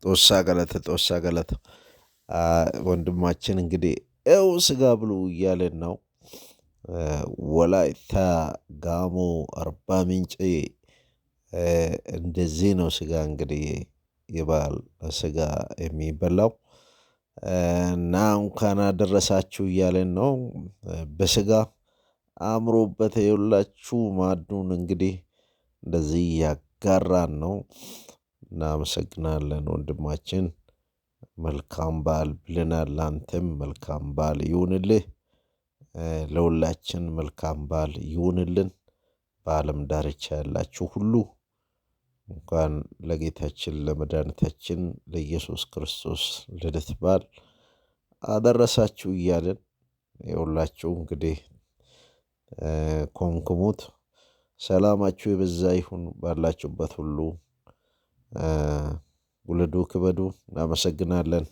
ጦሳ ገለተ ወንድማችን እንግዲህ ኤው ስጋ ብሉ እያለን ነው። ወላይታ ጋሞ አርባ ምንጭ እንደዚህ ነው ስጋ እንግዲህ የበዓል ስጋ የሚበላው እና እንኳን አደረሳችሁ እያለን ነው። በስጋ አምሮበት የሁላችሁ ማዕዱን እንግዲህ እንደዚህ ያጋራን ነው። እናመሰግናለን ወንድማችን መልካም በዓል ብለናል። ላንተም መልካም በዓል ይሁንልህ። ለሁላችን መልካም በዓል ይሁንልን። በዓለም ዳርቻ ያላችሁ ሁሉ እንኳን ለጌታችን ለመድኃኒታችን ለኢየሱስ ክርስቶስ ልደት በዓል አደረሳችሁ እያልን የሁላችሁ እንግዲህ ኮንኩሙት። ሰላማችሁ የበዛ ይሁን ባላችሁበት ሁሉ። ውለዱ ክበዱ። እናመሰግናለን።